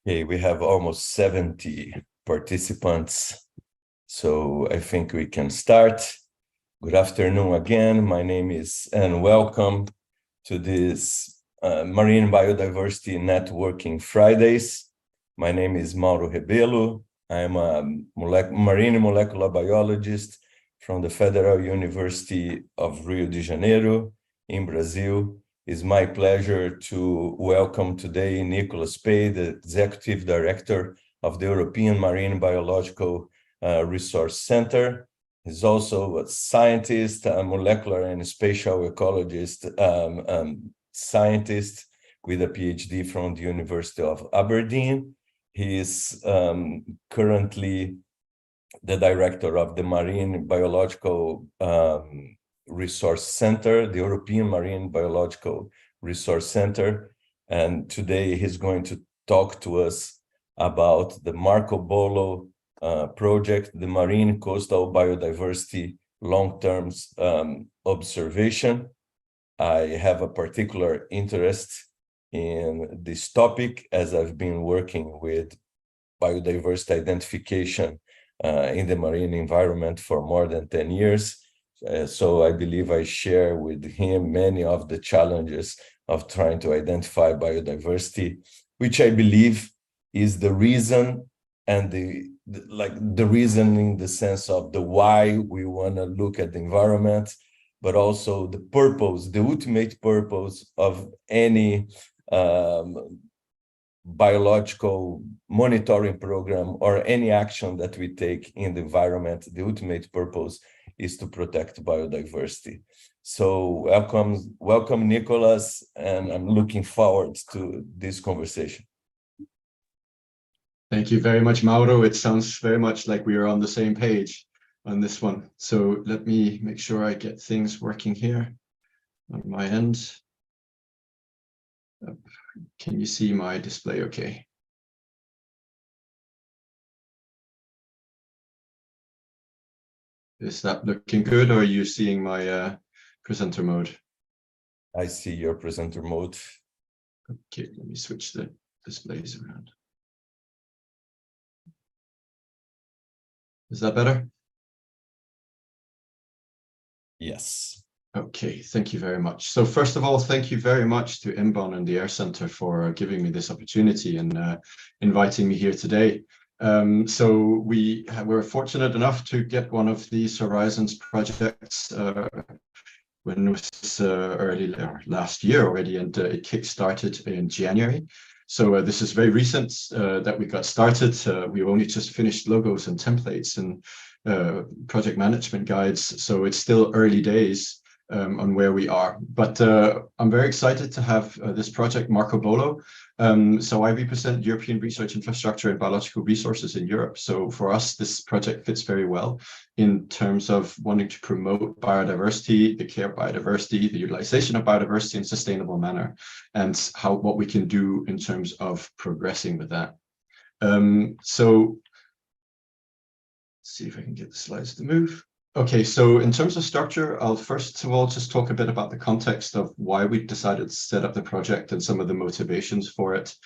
Okay, we have almost 70 participants, so I think we can start. Good afternoon again. My name is, and welcome to this Marine Biodiversity Networking Fridays. My name is Mauro Rebelo. I'm a marine molecular biologist from the Federal University of Rio de Janeiro in Brazil. It's my pleasure to welcome today Nicolas Pade, the Executive Director of the European Marine Biological Resource Center. He's also a scientist, a molecular and spatial ecologist scientist with a PhD from the University of Aberdeen. He is currently the director of the Marine Biological Resource Center, the European Marine Biological Resource Center. And today he's going to talk to us about the MARCO-BOLO project, the Marine Coastal Biodiversity Long-Term Observation. I have a particular interest in this topic as I've been working with biodiversity identification in the marine environment for more than 10 years. So I believe I share with him many of the challenges of trying to identify biodiversity, which I believe is the reason and the reason in the sense of the why we want to look at the environment, but also the purpose, the ultimate purpose of any biological monitoring program or any action that we take in the environment. The ultimate purpose is to protect biodiversity. So welcome, Nicolas, and I'm looking forward to this conversation. Thank you very much, Mauro. It sounds very much like we are on the same page on this one. So let me make sure I get things working here on my end. Can you see my display okay? Is that looking good, or are you seeing my presenter mode? I see your presenter mode. Okay, let me switch the displays around. Is that better? Yes. Okay, thank you very much. So first of all, thank you very much to MBON and the Air Center for giving me this opportunity and inviting me here today. So we were fortunate enough to get one of these Horizons projects when it was early last year already, and it kick-started in January. So this is very recent that we got started. We've only just finished logos and templates and project management guides, so it's still early days on where we are. But I'm very excited to have this project, MARCO-BOLO. So I represent European research infrastructure and biological resources in Europe. So for us, this project fits very well in terms of wanting to promote biodiversity, the care of biodiversity, the utilization of biodiversity in a sustainable manner, and what we can do in terms of progressing with that. So let's see if I can get the slides to move. Okay, so in terms of structure, I'll first of all just talk a bit about the context of why we decided to set up the project and some of the motivations for it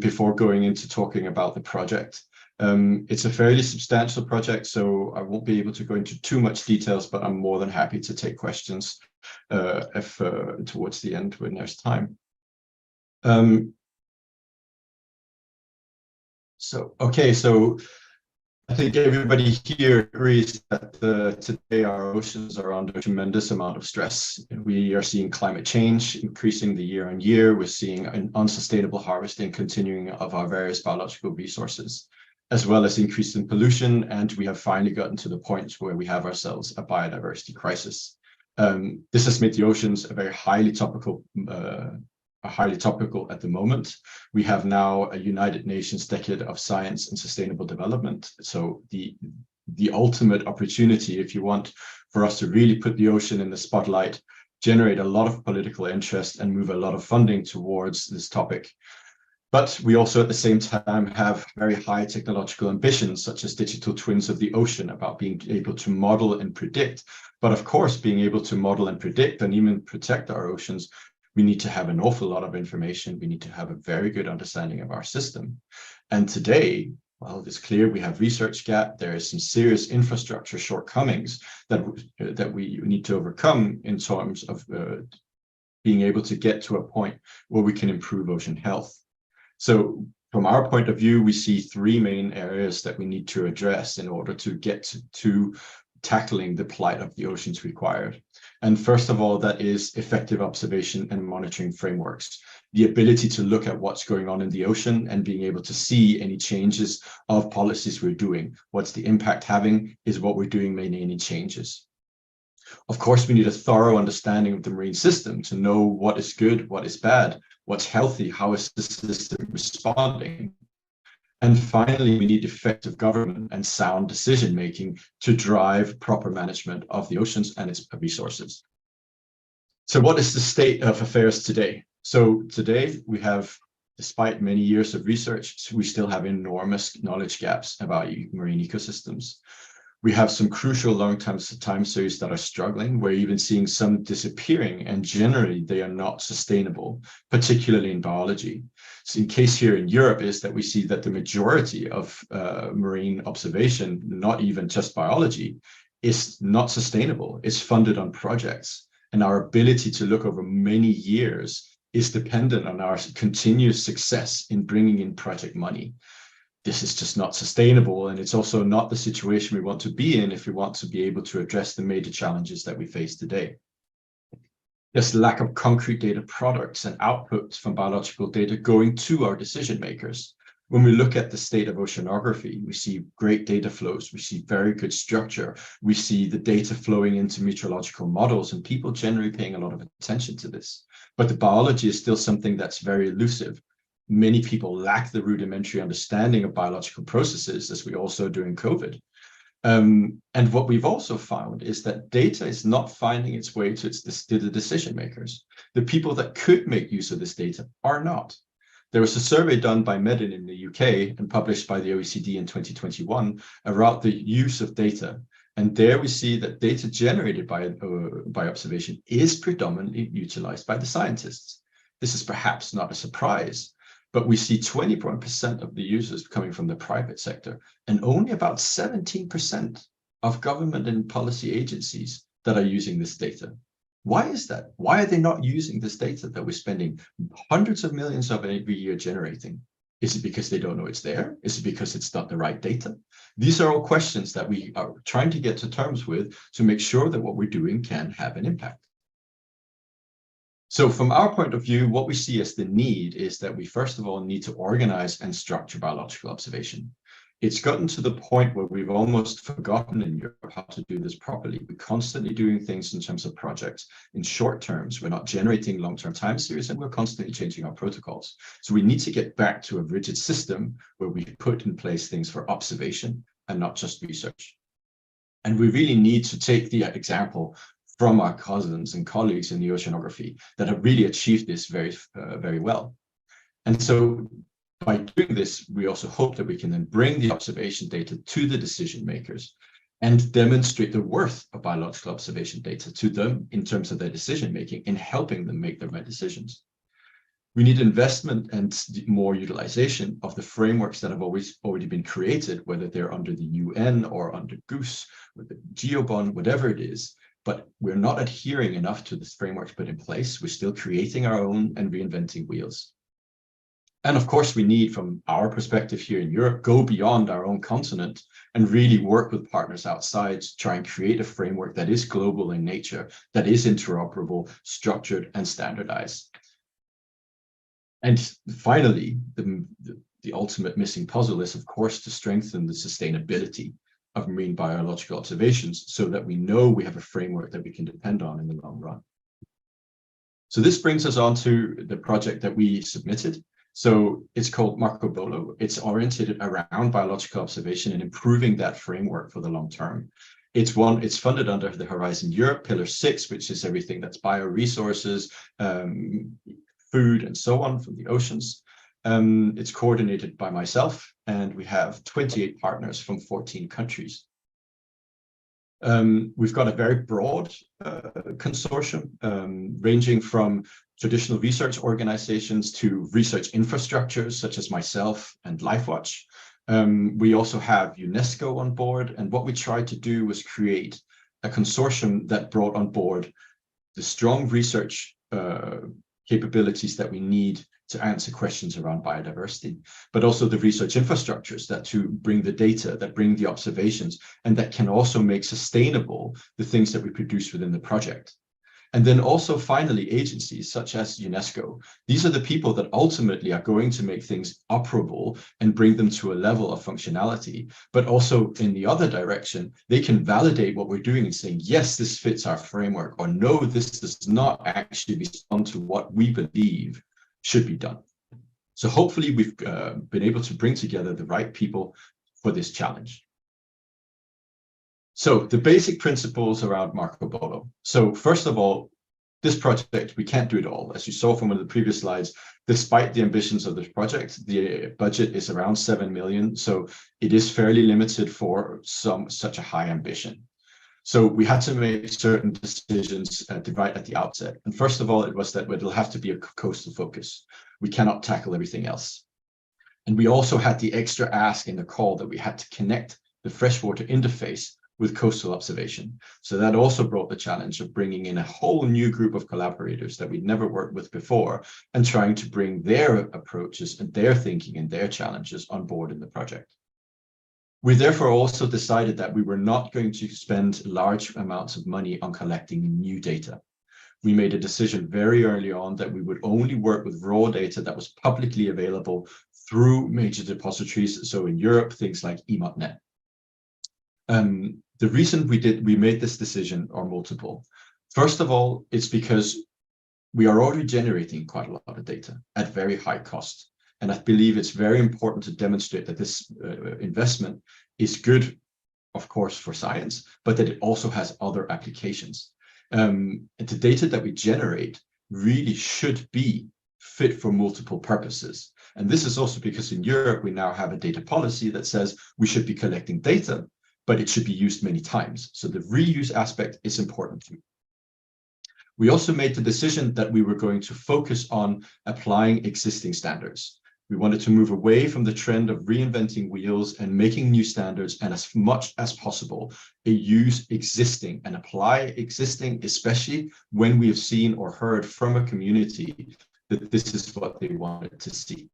before going into talking about the project. It's a fairly substantial project, so I won't be able to go into too much details, but I'm more than happy to take questions towards the end when there's time. So I think everybody here agrees that today our oceans are under a tremendous amount of stress. We are seeing climate change increasing the year on year. We're seeing an unsustainable harvesting continuing of our various biological resources, as well as increase in pollution. And we have finally gotten to the point where we have ourselves a biodiversity crisis. This has made the oceans a very highly topical at the moment. We have now a United Nations Decade of Science and Sustainable Development. So the ultimate opportunity, if you want, for us to really put the ocean in the spotlight, generate a lot of political interest and move a lot of funding towards this topic. But we also at the same time have very high technological ambitions, such as digital twins of the ocean, about being able to model and predict. But of course, being able to model and predict and even protect our oceans We need to have an awful lot of information. We need to have a very good understanding of our system. And today, well, it's clear we have research gap. There is some serious infrastructure shortcomings that we need to overcome in terms of being able to get to a point where we can improve ocean health. So from our point of view, we see three main areas that we need to address in order to get to tackling the plight of the oceans required. And first of all, that is effective observation and monitoring frameworks. The ability to look at what's going on in the ocean and being able to see any changes of policies we're doing. What's the impact having? Is what we're doing making any changes? Of course, we need a thorough understanding of the marine system to know what is good, what is bad, what's healthy, how is the system responding. And finally, we need effective government and sound decision-making to drive proper management of the oceans and its resources. So what is the state of affairs today? So today we have, despite many years of research, we still have enormous knowledge gaps about marine ecosystems. We have some crucial long-term time series that are struggling. We're even seeing some disappearing, and generally they are not sustainable, particularly in biology. So in case here in Europe is that we see that the majority of marine observation, not even just biology, is not sustainable. It's funded on projects, and our ability to look over many years is dependent on our continuous success in bringing in project money. This is just not sustainable, and it's also not the situation we want to be in if we want to be able to address the major challenges that we face today. There's lack of concrete data products and outputs from biological data going to our decision makers. When we look at the state of oceanography, we see great data flows, we see very good structure, we see the data flowing into meteorological models, and people generally paying a lot of attention to this. But the biology is still something that's very elusive. Many people lack the rudimentary understanding of biological processes, as we also do in COVID. And what we've also found is that data is not finding its way to the decision makers. The people that could make use of this data are not. There was a survey done by Medin in the UK and published by the OECD in 2021 around the use of data. And there we see that data generated by observation is predominantly utilized by the scientists. This is perhaps not a surprise, but we see 21% of the users coming from the private sector and only about 17% of government and policy agencies that are using this data. Why is that? Why are they not using this data that we're spending hundreds of millions of every year generating? Is it because they don't know it's there? Is it because it's not the right data? These are all questions that we are trying to get to terms with to make sure that what we're doing can have an impact. So from our point of view, what we see as the need is that we first of all need to organize and structure biological observation. It's gotten to the point where we've almost forgotten in Europe how to do this properly. We're constantly doing things in terms of projects in short terms. We're not generating long-term time series, and we're constantly changing our protocols. So we need to get back to a rigid system where we put in place things for observation and not just research. And we really need to take the example from our cousins and colleagues in the oceanography that have really achieved this very well. And so by doing this, we also hope that we can then bring the observation data to the decision makers and demonstrate the worth of biological observation data to them in terms of their decision making in helping them make the right decisions. We need investment and more utilization of the frameworks that have already been created, whether they're under the UN or under GOOS, or the GeoBond, whatever it is. But we're not adhering enough to this framework put in place. We're still creating our own and reinventing wheels. And of course, we need, from our perspective here in Europe, go beyond our own continent and really work with partners outside to try and create a framework that is global in nature, that is interoperable, structured, and standardized. And finally, the ultimate missing puzzle is, of course, to strengthen the sustainability of marine biological observations so that we know we have a framework that we can depend on in the long run. So this brings us on to the project that we submitted. So it's called MARCO-BOLO. It's oriented around biological observation and improving that framework for the long term. It's funded under the Horizon Europe Pillar 6, which is everything that's bioresources, food, and so on from the oceans. It's coordinated by myself, and we have 28 partners from 14 countries. We've got a very broad consortium, ranging from traditional research organizations to research infrastructures such as myself and LifeWatch. We also have UNESCO on board, and what we tried to do was create a consortium that brought on board the strong research capabilities that we need to answer questions around biodiversity, but also the research infrastructures that to bring the data, that bring the observations, and that can also make sustainable the things that we produce within the project. And then also finally, agencies such as UNESCO. These are the people that ultimately are going to make things operable and bring them to a level of functionality. But also in the other direction, they can validate what we're doing and saying, yes, this fits our framework, or no, this does not actually respond to what we believe should be done. So hopefully we've been able to bring together the right people for this challenge. So the basic principles around MARCO-BOLO. So first of all, this project, we can't do it all. As you saw from one of the previous slides, despite the ambitions of this project, the budget is around 7 million. So it is fairly limited for such a high ambition. So we had to make certain decisions right at the outset. And first of all, it was that it'll have to be a coastal focus. We cannot tackle everything else. And we also had the extra ask in the call that we had to connect the freshwater interface with coastal observation. So that also brought the challenge of bringing in a whole new group of collaborators that we'd never worked with before and trying to bring their approaches and their thinking and their challenges on board in the project. We therefore also decided that we were not going to spend large amounts of money on collecting new data. We made a decision very early on that we would only work with raw data that was publicly available through major depositories. So in Europe, things like EMOTnet. The reason we made this decision are multiple. First of all, it's because we are already generating quite a lot of data at very high cost. And I believe it's very important to demonstrate that this investment is good, of course, for science, but that it also has other applications. And the data that we generate really should be fit for multiple purposes. And this is also because in Europe, we now have a data policy that says we should be collecting data, but it should be used many times. So the reuse aspect is important too. We also made the decision that we were going to focus on applying existing standards. We wanted to move away from the trend of reinventing wheels and making new standards, and as much as possible, use existing and apply existing, especially when we have seen or heard from a community that this is what they wanted to see.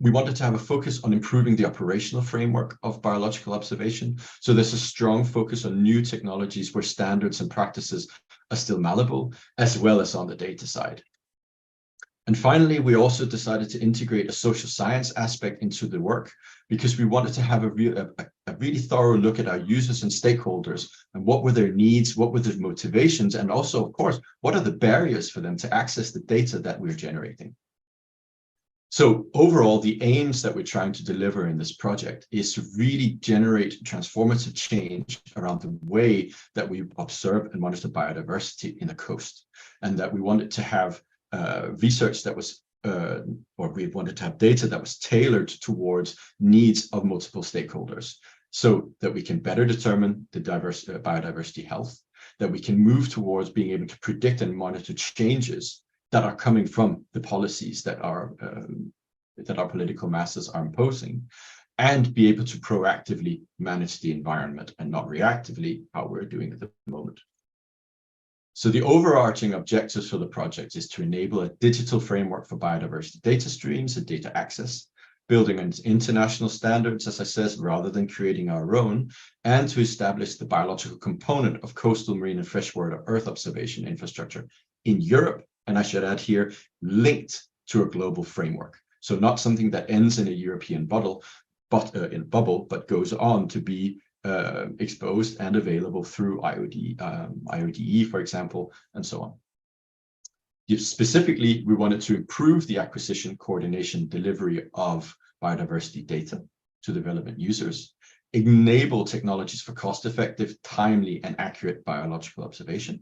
We wanted to have a focus on improving the operational framework of biological observation. So there's a strong focus on new technologies where standards and practices are still malleable, as well as on the data side. And finally, we also decided to integrate a social science aspect into the work because we wanted to have a really thorough look at our users and stakeholders and what were their needs, what were their motivations, and also, of course, what are the barriers for them to access the data that we're generating. So overall, the aims that we're trying to deliver in this project is to really generate transformative change around the way that we observe and monitor biodiversity in the coast, and that we wanted to have research that was, or we wanted to have data that was tailored towards needs of multiple stakeholders, so that we can better determine the biodiversity health, that we can move towards being able to predict and monitor changes that are coming from the policies that our political masses are imposing, and be able to proactively manage the environment and not reactively, how we're doing at the moment. So the overarching objectives for the project is to enable a digital framework for biodiversity data streams and data access, building on international standards, as I said, rather than creating our own, and to establish the biological component of coastal, marine, and freshwater Earth observation infrastructure in Europe. And I should add here, linked to a global framework. So not something that ends in a European bubble, but goes on to be exposed and available through IODE, for example, and so on. Specifically, we wanted to improve the acquisition, coordination, delivery of biodiversity data to the relevant users, enable technologies for cost-effective, timely, and accurate biological observation,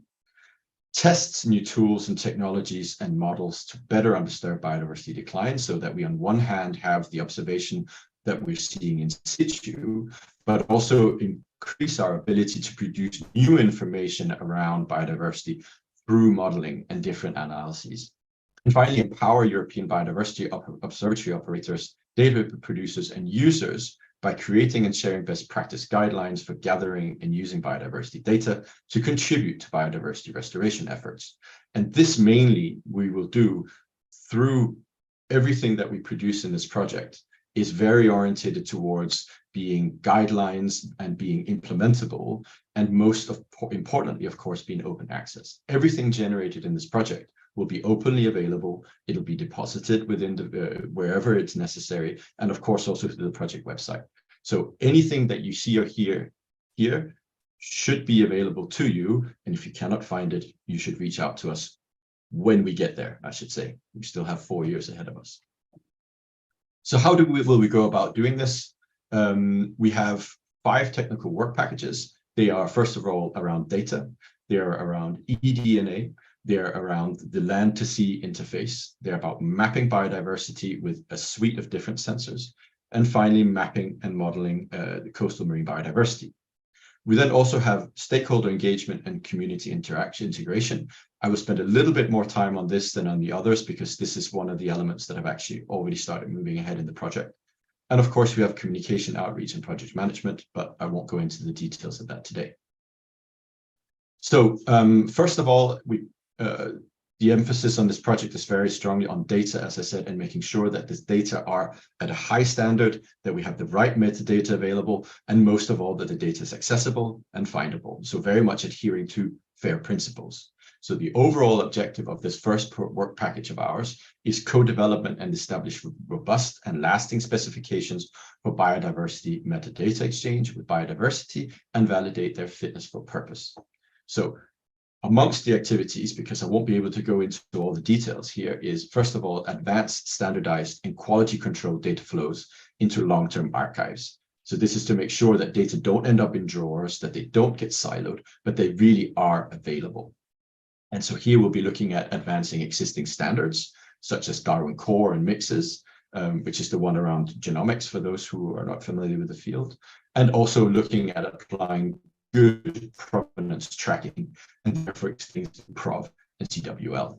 test new tools and technologies and models to better understand biodiversity decline, so that we on one hand have the observation that we're seeing in situ, but also increase our ability to produce new information around biodiversity through modeling and different analyses. And finally, empower European biodiversity observatory operators, data producers, and users by creating and sharing best practice guidelines for gathering and using biodiversity data to contribute to biodiversity restoration efforts. And this mainly we will do through everything that we produce in this project is very oriented towards being guidelines and being implementable, and most importantly, of course, being open access. Everything generated in this project will be openly available. It'll be deposited within the wherever it's necessary, and of course also to the project website. So anything that you see or hear here should be available to you, and if you cannot find it, you should reach out to us when we get there, I should say. We still have 4 years ahead of us. So how will we go about doing this? We have 5 technical work packages. They are, first of all, around data. They are around eDNA. They're around the land-to-sea interface. They're about mapping biodiversity with a suite of different sensors. And finally, mapping and modeling the coastal marine biodiversity. We then also have stakeholder engagement and community integration. I will spend a little bit more time on this than on the others, because this is one of the elements that have actually already started moving ahead in the project. And of course, we have communication, outreach, and project management, but I won't go into the details of that today. So first of all, the emphasis on this project is very strongly on data, as I said, and making sure that this data are at a high standard, that we have the right metadata available, and most of all, that the data is accessible and findable. So very much adhering to FAIR principles. So the overall objective of this first work package of ours is co-development and establish robust and lasting specifications for biodiversity metadata exchange with biodiversity and validate their fitness for purpose. So amongst the activities, because I won't be able to go into all the details here, is first of all, advanced, standardized, and quality control data flows into long-term archives. So this is to make sure that data don't end up in drawers, that they don't get siloed, but they really are available. And so here we'll be looking at advancing existing standards, such as Darwin Core and mixes, which is the one around genomics for those who are not familiar with the field, and also looking at applying good provenance tracking, and therefore things in PROV and CWL.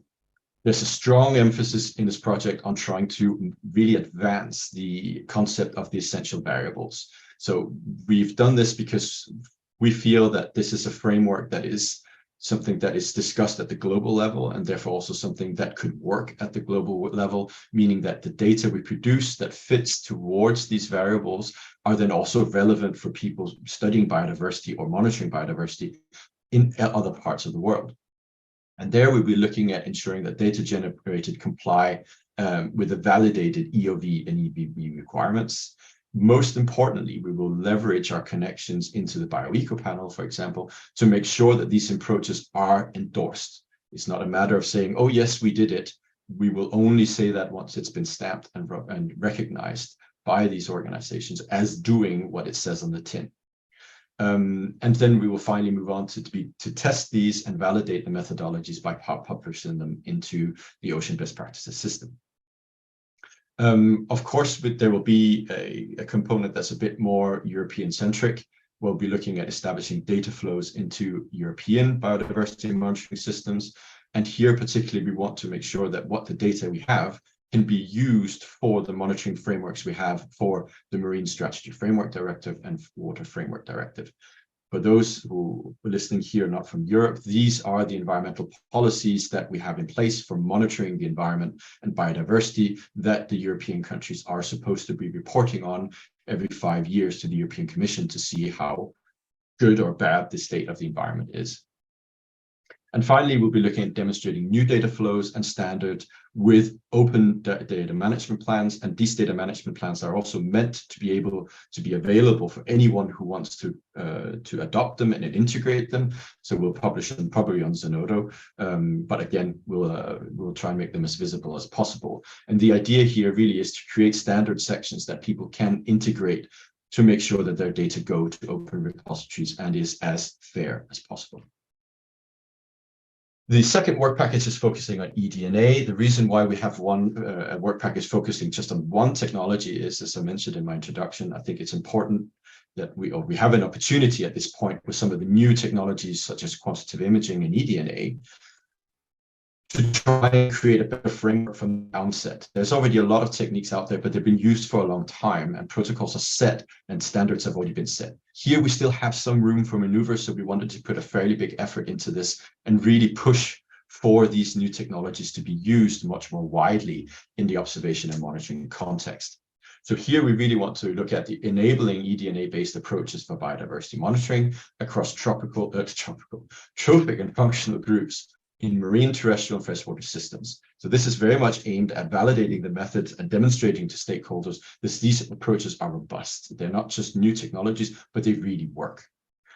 There's a strong emphasis in this project on trying to really advance the concept of the essential variables. So we've done this because we feel that this is a framework that is something that is discussed at the global level, and therefore also something that could work at the global level, meaning that the data we produce that fits towards these variables are then also relevant for people studying biodiversity or monitoring biodiversity in other parts of the world. And there we'll be looking at ensuring that data generated comply with the validated EOV and EBV requirements. Most importantly, we will leverage our connections into the bioeco panel, for example, to make sure that these approaches are endorsed. It's not a matter of saying, oh, yes, we did it. We will only say that once it's been stamped and recognized by these organizations as doing what it says on the tin. And then we will finally move on to test these and validate the methodologies by publishing them into the Ocean Best Practices system. Of course, there will be a component that's a bit more European-centric. We'll be looking at establishing data flows into European biodiversity monitoring systems. And here, particularly, we want to make sure that what the data we have can be used for the monitoring frameworks we have for the Marine Strategy Framework Directive and Water Framework Directive. For those who are listening here, not from Europe, these are the environmental policies that we have in place for monitoring the environment and biodiversity that the European countries are supposed to be reporting on every 5 years to the European Commission to see how good or bad the state of the environment is. And finally, we'll be looking at demonstrating new data flows and standards with open data management plans. And these data management plans are also meant to be able to be available for anyone who wants to adopt them and integrate them. So we'll publish them probably on Zenodo, but again, we'll try and make them as visible as possible. And the idea here really is to create standard sections that people can integrate to make sure that their data go to open repositories and is as fair as possible. The second work package is focusing on eDNA. The reason why we have one work package focusing just on one technology is, as I mentioned in my introduction, I think it's important that we have an opportunity at this point with some of the new technologies such as quantitative imaging and eDNA to try and create a better framework from the outset. There's already a lot of techniques out there, but they've been used for a long time and protocols are set and standards have already been set. Here we still have some room for maneuver, so we wanted to put a fairly big effort into this and really push for these new technologies to be used much more widely in the observation and monitoring context. So here we really want to look at the enabling eDNA-based approaches for biodiversity monitoring across trophic and functional groups in marine, terrestrial, and freshwater systems. So this is very much aimed at validating the methods and demonstrating to stakeholders that these approaches are robust. They're not just new technologies, but they really work.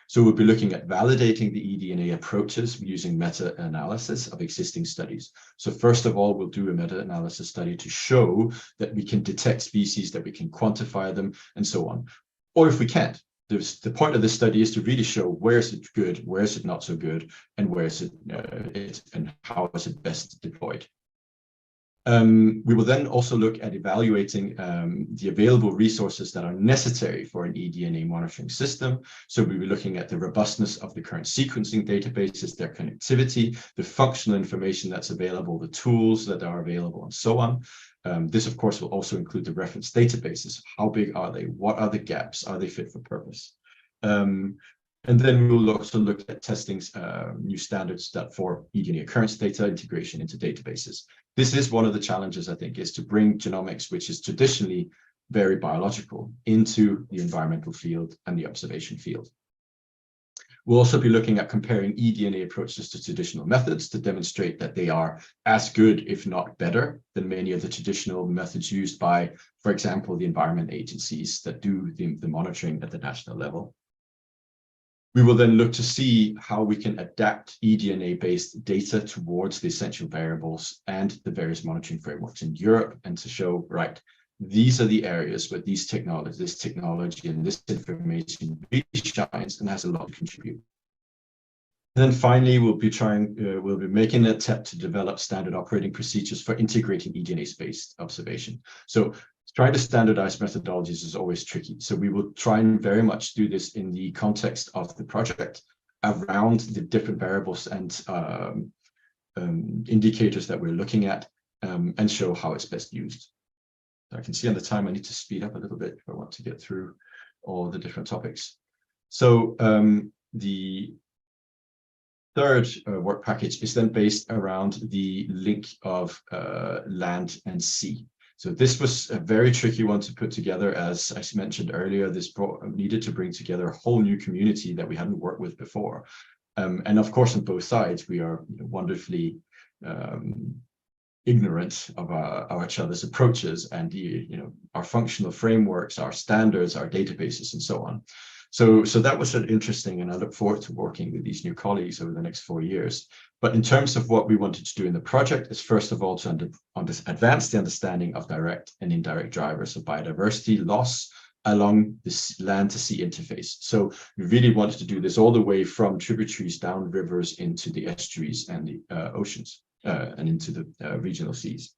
So we'll be looking at validating the eDNA approaches using meta-analysis of existing studies. So first of all, we'll do a meta-analysis study to show that we can detect species, that we can quantify them, and so on. Or if we can't, the point of this study is to really show where is it good, where is it not so good, and where is it and how is it best deployed. We will then also look at evaluating the available resources that are necessary for an eDNA monitoring system. So we'll be looking at the robustness of the current sequencing databases, their connectivity, the functional information that's available, the tools that are available, and so on. This, of course, will also include the reference databases. How big are they? What are the gaps? Are they fit for purpose? And then we'll also look at testing new standards that for eDNA occurrence data integration into databases. This is one of the challenges, I think, is to bring genomics, which is traditionally very biological, into the environmental field and the observation field. We'll also be looking at comparing eDNA approaches to traditional methods to demonstrate that they are as good, if not better, than many of the traditional methods used by, for example, the environment agencies that do the monitoring at the national level. We will then look to see how we can adapt eDNA-based data towards the essential variables and the various monitoring frameworks in Europe, and to show, right, these are the areas where this technology and this information really shines and has a lot to contribute. And then finally, we'll be making an attempt to develop standard operating procedures for integrating eDNA-based observation. So trying to standardize methodologies is always tricky. So we will try and very much do this in the context of the project around the different variables and indicators that we're looking at and show how it's best used. I can see on the time I need to speed up a little bit if I want to get through all the different topics. So the third work package is then based around the link of land and sea. So this was a very tricky one to put together. As I mentioned earlier, this needed to bring together a whole new community that we hadn't worked with before. And of course, on both sides, we are wonderfully ignorant of each other's approaches and our functional frameworks, our standards, our databases, and so on. So that was interesting, and I look forward to working with these new colleagues over the next 4 years. But in terms of what we wanted to do in the project is, first of all, to advance the understanding of direct and indirect drivers of biodiversity loss along this land-to-sea interface. So we really wanted to do this all the way from tributaries down rivers into the estuaries and the oceans and into the regional seas.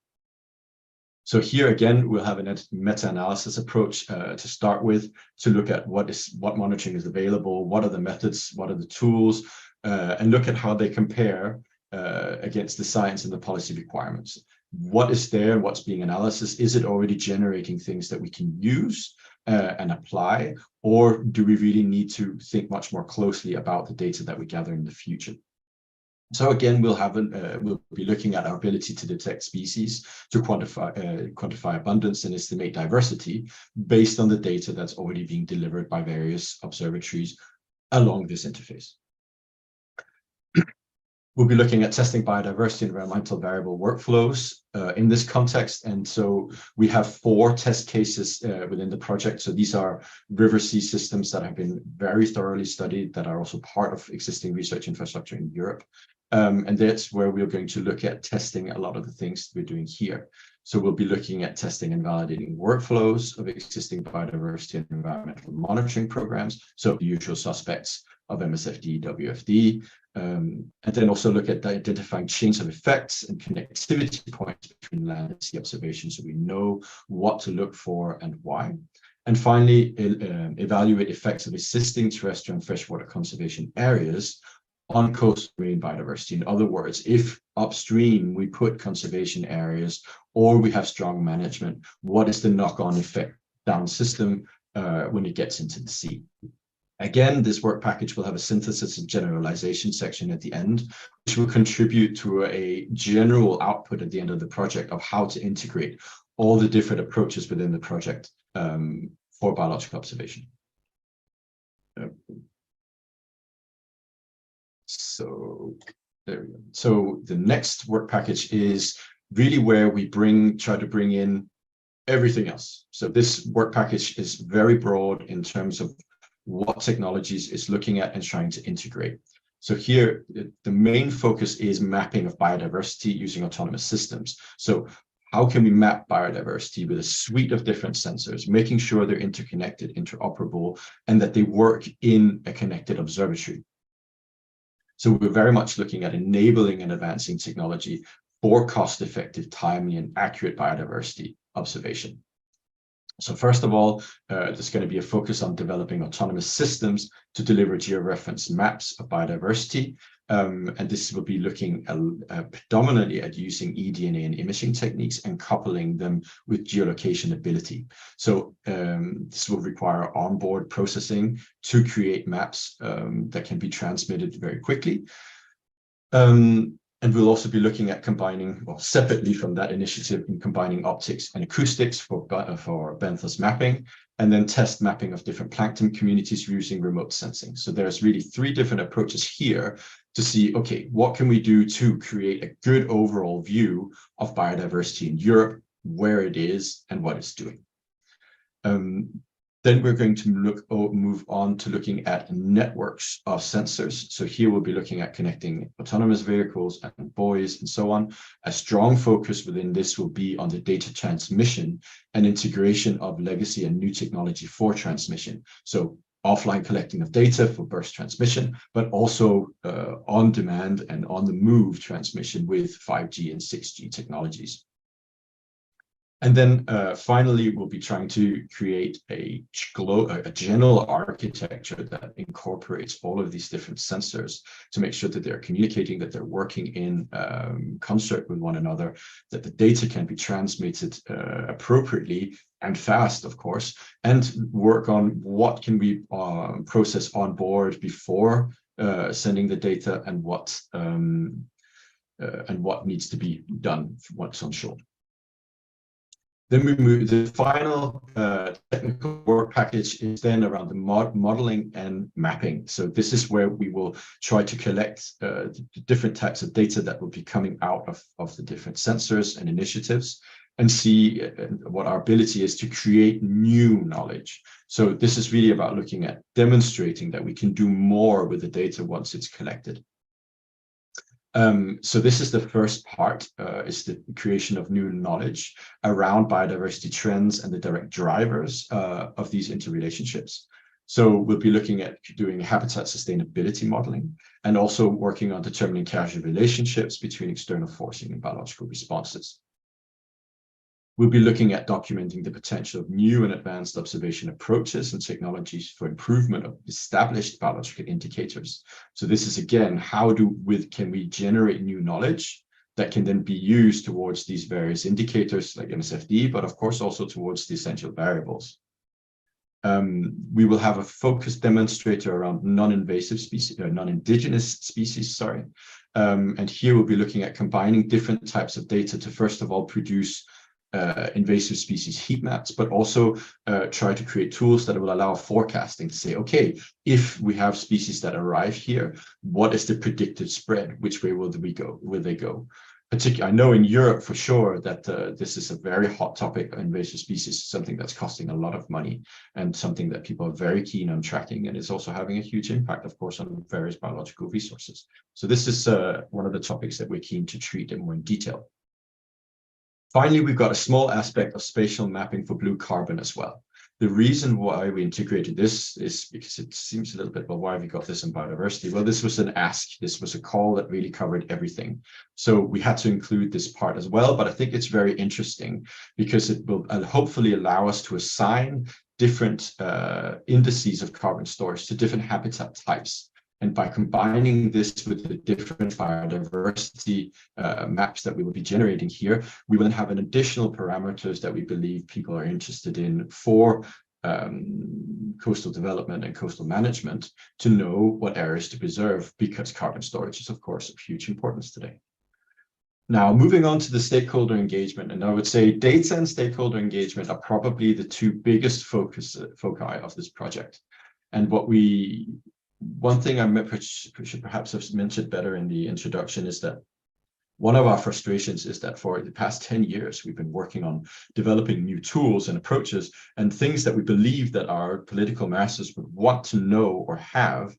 So here again, we'll have a meta-analysis approach to start with, to look at what monitoring is available, what are the methods, what are the tools, and look at how they compare against the science and the policy requirements. What is there, what's being analyzed? Is it already generating things that we can use and apply, or do we really need to think much more closely about the data that we gather in the future? So again, we'll be looking at our ability to detect species, to quantify abundance and estimate diversity based on the data that's already being delivered by various observatories along this interface. We'll be looking at testing biodiversity and environmental variable workflows in this context. And so we have 4 test cases within the project. So these are river sea systems that have been very thoroughly studied, that are also part of existing research infrastructure in Europe. And that's where we're going to look at testing a lot of the things we're doing here. So we'll be looking at testing and validating workflows of existing biodiversity and environmental monitoring programs. So the usual suspects of MSFD, WFD, And then also look at identifying chains of effects and connectivity points between land and sea observations, so we know what to look for and why. And finally, evaluate effects of existing terrestrial and freshwater conservation areas on coastal marine biodiversity. In other words, if upstream we put conservation areas or we have strong management, what is the knock-on effect down system when it gets into the sea? Again, this work package will have a synthesis and generalization section at the end, which will contribute to a general output at the end of the project of how to integrate all the different approaches within the project for biological observation. So there we go. So the next work package is really where we try to bring in everything else. So this work package is very broad in terms of what technologies it's looking at and trying to integrate. So here, the main focus is mapping of biodiversity using autonomous systems. So how can we map biodiversity with a suite of different sensors, making sure they're interconnected, interoperable, and that they work in a connected observatory? So we're very much looking at enabling and advancing technology for cost-effective, timely, and accurate biodiversity observation. So first of all, there's going to be a focus on developing autonomous systems to deliver georeference maps of biodiversity. And this will be looking predominantly at using eDNA and imaging techniques and coupling them with geolocation ability. So this will require onboard processing to create maps that can be transmitted very quickly. And we'll also be looking at combining, well, separately from that initiative, in combining optics and acoustics for benthos mapping, and then test mapping of different plankton communities using remote sensing. So there's really 3 different approaches here to see, okay, what can we do to create a good overall view of biodiversity in Europe, where it is and what it's doing. Then we're going to move on to looking at networks of sensors. So here we'll be looking at connecting autonomous vehicles and buoys and so on. A strong focus within this will be on the data transmission and integration of legacy and new technology for transmission. So offline collecting of data for burst transmission, but also on demand and on the move transmission with 5G and 6G technologies. And then finally, we'll be trying to create a general architecture that incorporates all of these different sensors to make sure that they're communicating, that they're working in concert with one another, that the data can be transmitted appropriately and fast, of course, and work on what can we process on board before sending the data and what needs to be done once on shore. Then we move, the final technical work package is then around the modeling and mapping. So this is where we will try to collect the different types of data that will be coming out of the different sensors and initiatives and see what our ability is to create new knowledge. So this is really about looking at demonstrating that we can do more with the data once it's collected. So this is the first part, is the creation of new knowledge around biodiversity trends and the direct drivers of these interrelationships. So we'll be looking at doing habitat sustainability modeling and also working on determining causal relationships between external forcing and biological responses. We'll be looking at documenting the potential of new and advanced observation approaches and technologies for improvement of established biological indicators. So this is, again, how can we generate new knowledge that can then be used towards these various indicators like MSFD, but of course also towards the essential variables. We will have a focused demonstrator around non-invasive species, non-indigenous species, sorry. And here we'll be looking at combining different types of data to, first of all, produce invasive species heat maps, but also try to create tools that will allow forecasting to say, okay, if we have species that arrive here, what is the predicted spread? Which way will they go? I know in Europe for sure that this is a very hot topic. Invasive species, something that's costing a lot of money and something that people are very keen on tracking, and it's also having a huge impact, of course, on various biological resources. So this is one of the topics that we're keen to treat in more detail. Finally, we've got a small aspect of spatial mapping for blue carbon as well. The reason why we integrated this is because it seems a little bit, well, why have you got this in biodiversity? Well, this was an ask. This was a call that really covered everything. So we had to include this part as well, but I think it's very interesting because it will hopefully allow us to assign different indices of carbon storage to different habitat types. And by combining this with the different biodiversity maps that we will be generating here, we will have an additional parameters that we believe people are interested in for coastal development and coastal management to know what areas to preserve, because carbon storage is, of course, of huge importance today. Now, moving on to the stakeholder engagement, and I would say data and stakeholder engagement are probably the two biggest foci of this project. And one thing I should perhaps have mentioned better in the introduction is that one of our frustrations is that for the past 10 years, we've been working on developing new tools and approaches and things that we believe that our political masses would want to know or have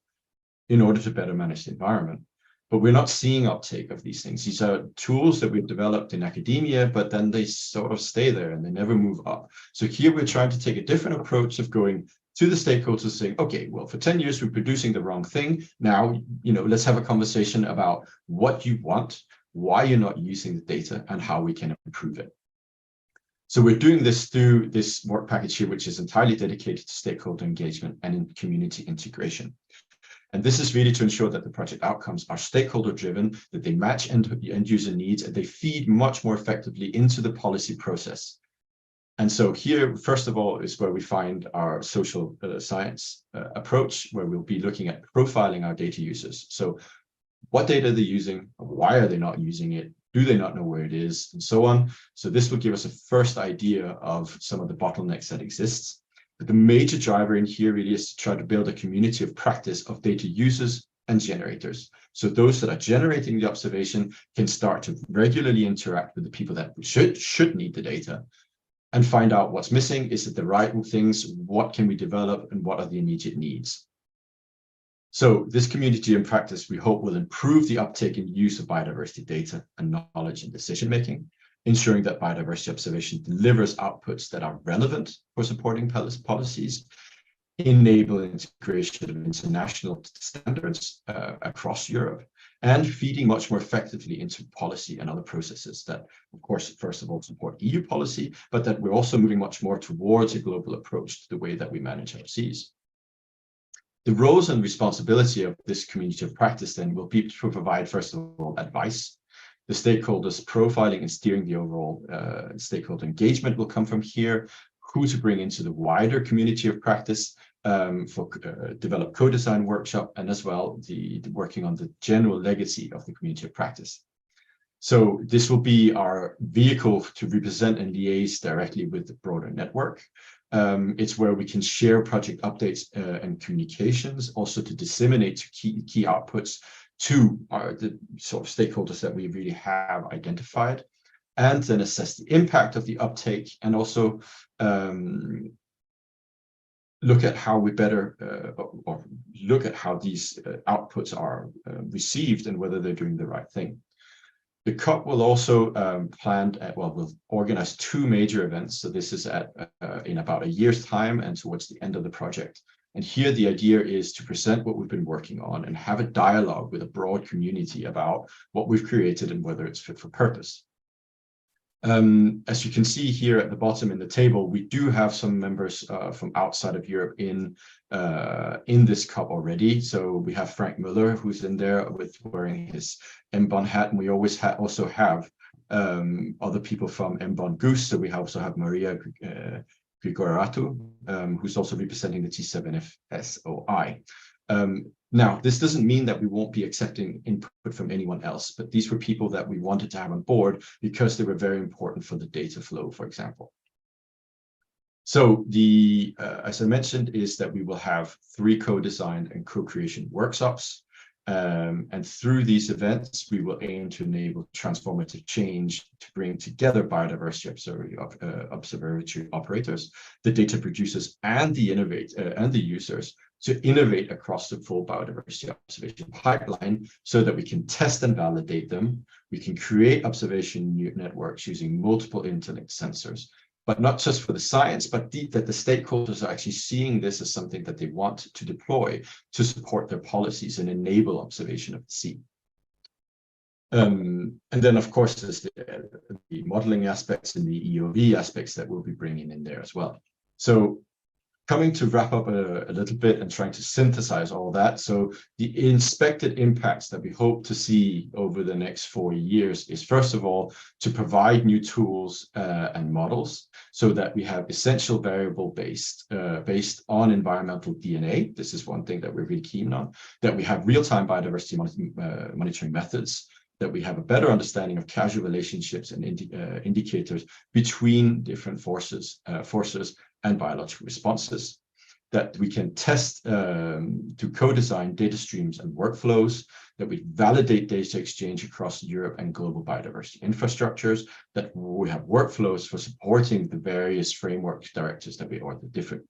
in order to better manage the environment. But we're not seeing uptake of these things. These are tools that we've developed in academia, but then they sort of stay there and they never move up. So here we're trying to take a different approach of going to the stakeholders saying, okay, well, for 10 years, we're producing the wrong thing. Now, let's have a conversation about what you want, why you're not using the data, and how we can improve it. So we're doing this through this work package here, which is entirely dedicated to stakeholder engagement and in community integration. And this is really to ensure that the project outcomes are stakeholder driven, that they match end user needs, and they feed much more effectively into the policy process. And so here, first of all, is where we find our social science approach, where we'll be looking at profiling our data users. So what data are they using? Why are they not using it? Do they not know where it is? And so on. So this will give us a first idea of some of the bottlenecks that exists. But the major driver in here really is to try to build a community of practice of data users and generators. So those that are generating the observation can start to regularly interact with the people that should need the data and find out what's missing. Is it the right things? What can we develop? And what are the immediate needs? So this community and practice, we hope, will improve the uptake and use of biodiversity data and knowledge in decision-making, ensuring that biodiversity observation delivers outputs that are relevant for supporting policies, enable integration of international standards across Europe, and feeding much more effectively into policy and other processes that, of course, first of all, support EU policy, but that we're also moving much more towards a global approach to the way that we manage our seas. The roles and responsibility of this community of practice then will be to provide, first of all, advice. The stakeholders profiling and steering the overall stakeholder engagement will come from here. Who to bring into the wider community of practice for develop co-design workshop, and as well the working on the general legacy of the community of practice. So this will be our vehicle to represent and liaise directly with the broader network. It's where we can share project updates and communications, also to disseminate key outputs to the sort of stakeholders that we really have identified, and then assess the impact of the uptake, and also look at how we better or look at how these outputs are received and whether they're doing the right thing. The COP will also we'll organize 2 major events. So this is in about a year's time and towards the end of the project. And here the idea is to present what we've been working on and have a dialogue with a broad community about what we've created and whether it's fit for purpose. As you can see here at the bottom in the table, we do have some members from outside of Europe in this COP already. So we have Frank Muller, who's in there wearing his MBON hat, and we always also have other people from MBON Goose. So we also have Maria Grigoratu, who's also representing the T7FSOI. Now, this doesn't mean that we won't be accepting input from anyone else, but these were people that we wanted to have on board because they were very important for the data flow, for example. So as I mentioned, is that we will have 3 co-design and co-creation workshops. And through these events, we will aim to enable transformative change to bring together biodiversity observatory operators, the data producers, and the users to innovate across the full biodiversity observation pipeline so that we can test and validate them. We can create observation networks using multiple interlinked sensors, but not just for the science, but that the stakeholders are actually seeing this as something that they want to deploy to support their policies and enable observation of the sea. And then, of course, there's the modeling aspects and the EOV aspects that we'll be bringing in there as well. So coming to wrap up a little bit and trying to synthesize all that. So the inspected impacts that we hope to see over the next 4 years is, first of all, to provide new tools and models so that we have essential variable based on environmental DNA. This is one thing that we're really keen on, that we have real-time biodiversity monitoring methods, that we have a better understanding of causal relationships and indicators between different forces and biological responses, that we can test to co-design data streams and workflows, that we validate data exchange across Europe and global biodiversity infrastructures, that we have workflows for supporting the various framework directives that or the different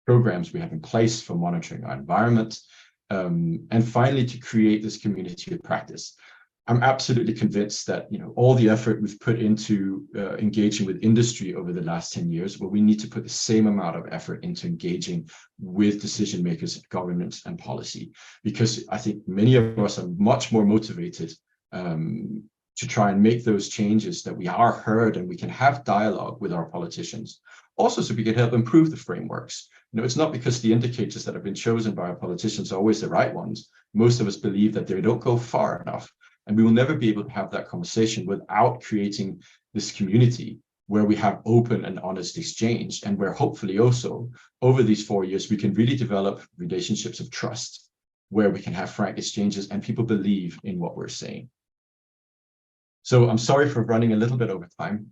programs we have in place for monitoring our environment. And finally, to create this community of practice. I'm absolutely convinced that all the effort we've put into engaging with industry over the last 10 years, well, we need to put the same amount of effort into engaging with decision makers, governments, and policy, because I think many of us are much more motivated to try and make those changes, that we are heard and we can have dialogue with our politicians. Also, so we can help improve the frameworks. It's not because the indicators that have been chosen by our politicians are always the right ones. Most of us believe that they don't go far enough. And we will never be able to have that conversation without creating this community where we have open and honest exchange, and where hopefully also over these 4 years, we can really develop relationships of trust, where we can have frank exchanges and people believe in what we're saying. So I'm sorry for running a little bit over time.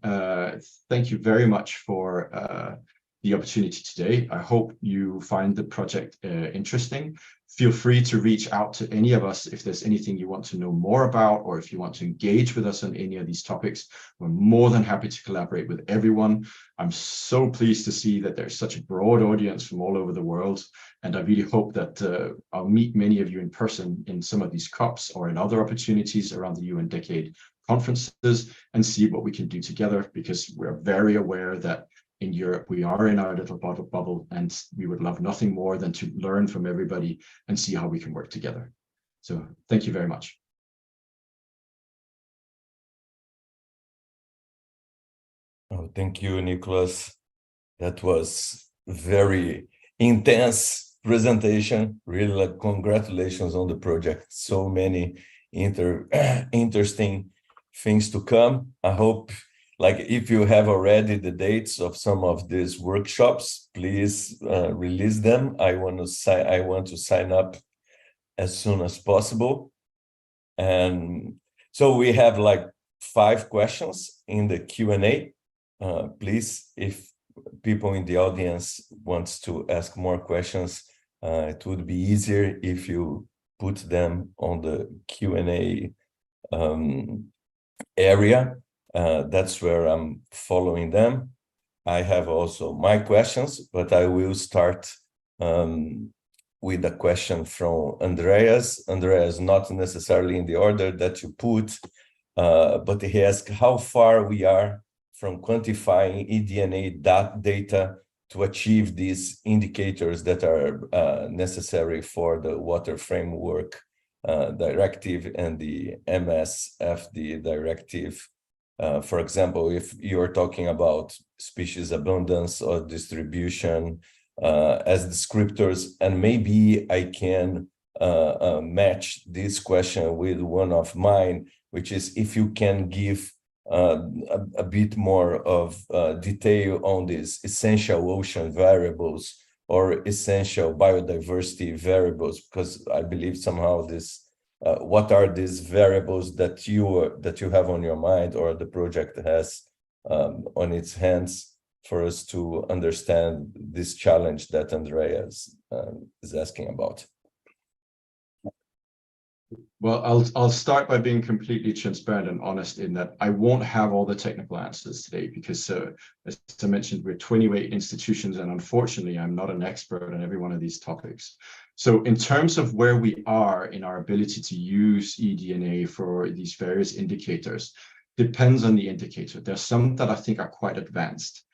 Thank you very much for the opportunity today. I hope you find the project interesting. Feel free to reach out to any of us if there's anything you want to know more about, or if you want to engage with us on any of these topics. We're more than happy to collaborate with everyone. I'm so pleased to see that there's such a broad audience from all over the world. And I really hope that I'll meet many of you in person in some of these COPs or in other opportunities around the UN Decade conferences, and see what we can do together, because we're very aware that in Europe, we are in our little bubble, and we would love nothing more than to learn from everybody and see how we can work together. So thank you very much. Oh, thank you, Nicolas. That was very intense presentation. Really, congratulations on the project. So many interesting things to come. I hope, if you have already the dates of some of these workshops, please release them. I want to sign up as soon as possible. And so we have 5 questions in the Q&A. Please, if people in the audience wants to ask more questions, it would be easier if you put them on the Q&A area. That's where I'm following them. I have also my questions, but I will start with a question from Andreas. Andreas, not necessarily in the order that you put, but he asked how far we are from quantifying eDNA data to achieve these indicators that are necessary for the Water Framework Directive and the MSFD Directive. For example, if you're talking about species abundance or distribution as descriptors, and maybe I can match this question with one of mine, which is if you can give a bit more of detail on these essential ocean variables or essential biodiversity variables, because I believe somehow this what are these variables that you have on your mind, or the project has on its hands, for us to understand this challenge that Andreas is asking about? Well, I'll start by being completely transparent and honest in that I won't have all the technical answers today, because as I mentioned, we're 28 institutions, and unfortunately, I'm not an expert on every one of these topics. So in terms of where we are in our ability to use eDNA for these various indicators, depends on the indicator. There's some that I think are quite advanced.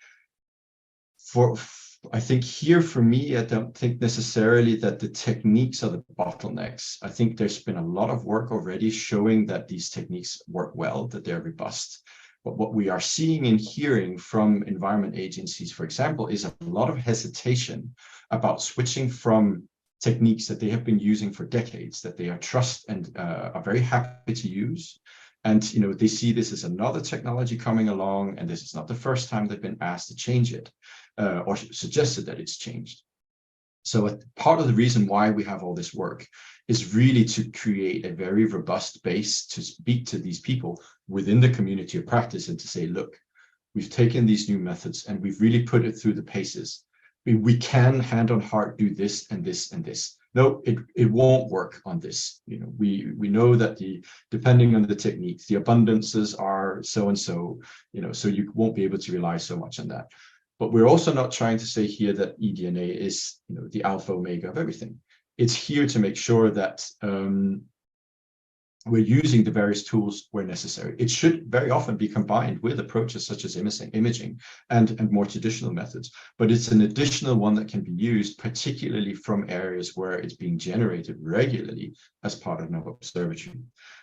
I think here for me, I don't think necessarily that the techniques are the bottlenecks. I think there's been a lot of work already showing that these techniques work well, that they're robust. But what we are seeing and hearing from environment agencies, for example, is a lot of hesitation about switching from techniques that they have been using for decades, that they are trust and are very happy to use. And they see this as another technology coming along, and this is not the first time they've been asked to change it or suggested that it's changed. So part of the reason why we have all this work is really to create a very robust base to speak to these people within the community of practice and to say, look, we've taken these new methods and we've really put it through the paces. We can hand on heart do this and this and this. No, it won't work on this. We know that depending on the techniques, the abundances are so and so, so you won't be able to rely so much on that. But we're also not trying to say here that eDNA is, the alpha omega of everything. It's here to make sure that we're using the various tools where necessary. It should very often be combined with approaches such as imaging and more traditional methods, but it's an additional one that can be used, particularly from areas where it's being generated regularly as part of an observatory.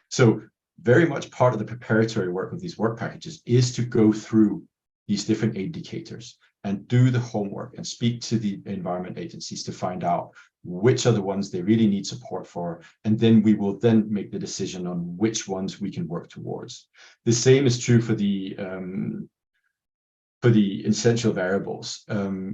So very much part of the preparatory work of these work packages is to go through these different indicators and do the homework and speak to the environment agencies to find out which are the ones they really need support for, and then we will then make the decision on which ones we can work towards. The same is true for the essential variables,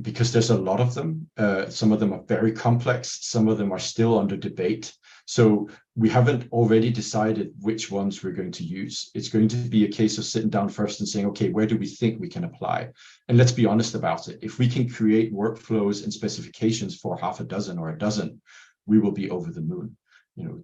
because there's a lot of them. Some of them are very complex, some of them are still under debate. So we haven't already decided which ones we're going to use. It's going to be a case of sitting down first and saying, okay, where do we think we can apply? And let's be honest about it. If we can create workflows and specifications for half a dozen or a dozen, we will be over the moon.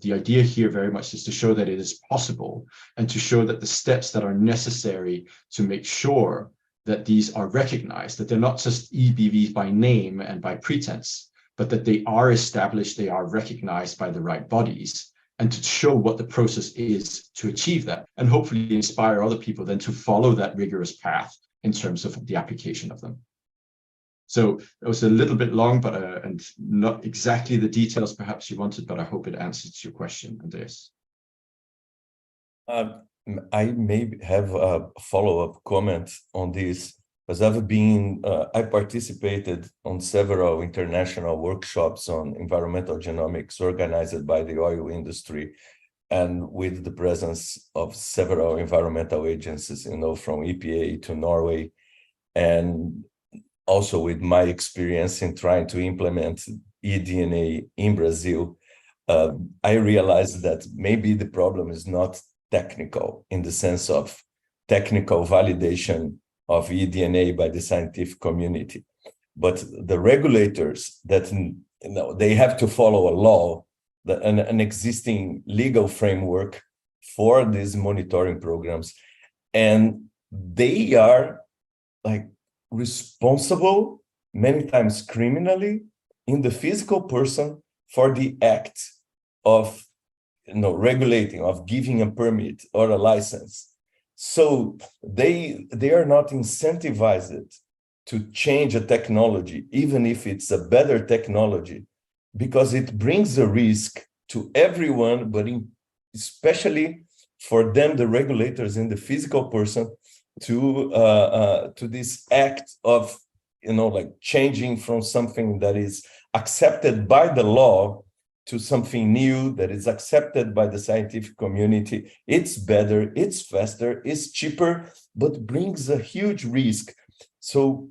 The idea here very much is to show that it is possible and to show that the steps that are necessary to make sure that these are recognized, that they're not just EBVs by name and by pretense, but that they are established, they are recognized by the right bodies, and to show what the process is to achieve that, and hopefully inspire other people then to follow that rigorous path in terms of the application of them. So it was a little bit long, but and not exactly the details perhaps you wanted, but I hope it answers your question, Andreas. I may have a follow-up comment on this, because I participated on several international workshops on environmental genomics organized by the oil industry, and with the presence of several environmental agencies, from EPA to Norway, and also with my experience in trying to implement eDNA in Brazil, I realized that maybe the problem is not technical in the sense of technical validation of eDNA by the scientific community, but the regulators that they have to follow a law, an existing legal framework for these monitoring programs, and they are responsible many times criminally in the physical person for the act of regulating, of giving a permit or a license. So they are not incentivized to change a technology, even if it's a better technology, because it brings a risk to everyone, but especially for them, the regulators in the physical person, to this act of changing from something that is accepted by the law to something new that is accepted by the scientific community. It's better, it's faster, it's cheaper, but brings a huge risk. So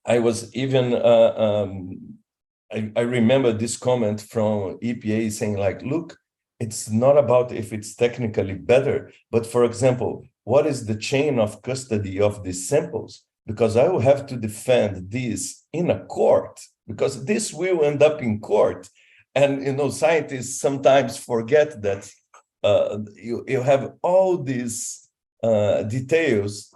I was even, I remember this comment from EPA saying look, it's not about if it's technically better, but for example, what is the chain of custody of these samples? Because I will have to defend this in a court, because this will end up in court. And scientists sometimes forget that you have all these details.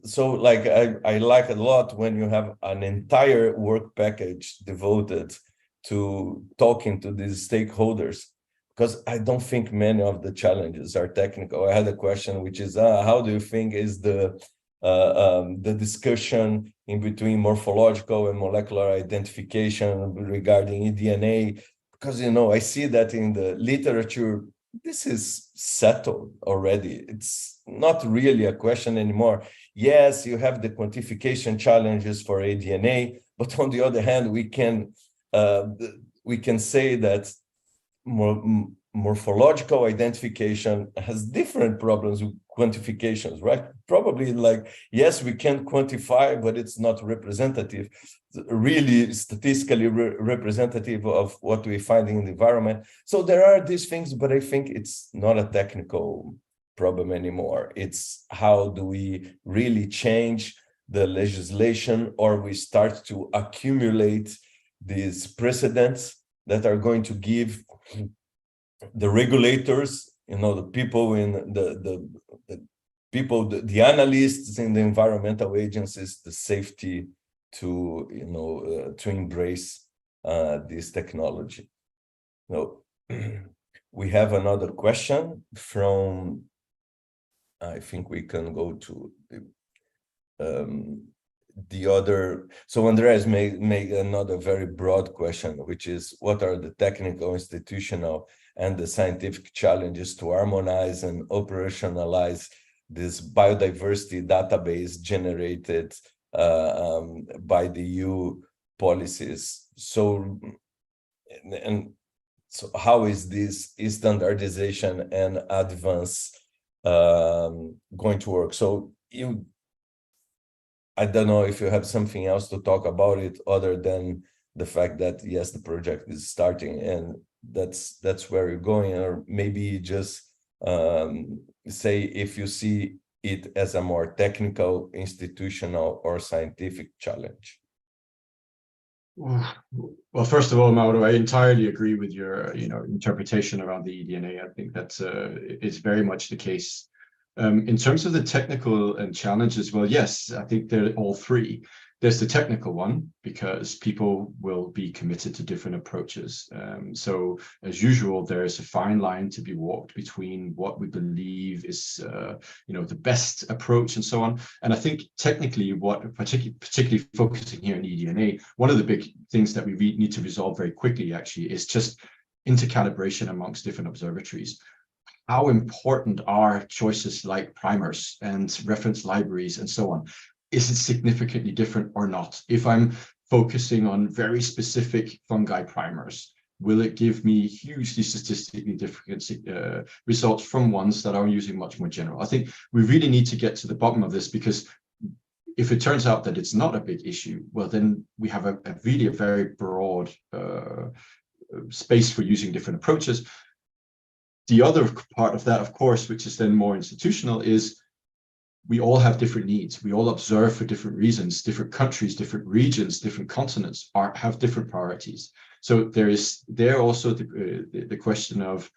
So I like a lot when you have an entire work package devoted to talking to these stakeholders, because I don't think many of the challenges are technical. I had a question, which is, how do you think is the discussion in between morphological and molecular identification regarding eDNA? Because, I see that in the literature, this is settled already. It's not really a question anymore. Yes, you have the quantification challenges for eDNA, but on the other hand, we can say that morphological identification has different problems with quantifications, right? Probably yes, we can quantify, but it's not representative, really statistically representative of what we find in the environment. So there are these things, but I think it's not a technical problem anymore. It's how do we really change the legislation, or we start to accumulate these precedents that are going to give the regulators, the people in the analysts in the environmental agencies, the safety to to embrace this technology. We have another question from, I think we can go to the other. So Andreas made another very broad question, which is, what are the technical, institutional, and the scientific challenges to harmonize and operationalize this biodiversity database generated by the EU policies? So how is this standardization and advance going to work? So I don't know if you have something else to talk about it other than the fact that, yes, the project is starting and that's where you're going, or maybe just say if you see it as a more technical, institutional, or scientific challenge. Well, first of all, Mauro, I entirely agree with your interpretation around the eDNA. I think that is very much the case. In terms of the technical and challenges, well, yes, I think they're all three. There's the technical one, because people will be committed to different approaches. So as usual, there is a fine line to be walked between what we believe is the best approach and so on. And I think technically, what particularly focusing here on eDNA, one of the big things that we need to resolve very quickly actually is just intercalibration amongst different observatories. How important are choices like primers and reference libraries and so on? Is it significantly different or not? If I'm focusing on very specific fungi primers, will it give me hugely statistically different results from ones that are using much more general? I think we really need to get to the bottom of this, because if it turns out that it's not a big issue, well, then we have a really very broad space for using different approaches. The other part of that, of course, which is then more institutional, is we all have different needs. We all observe for different reasons. Different countries, different regions, different continents have different priorities. So there is also the question of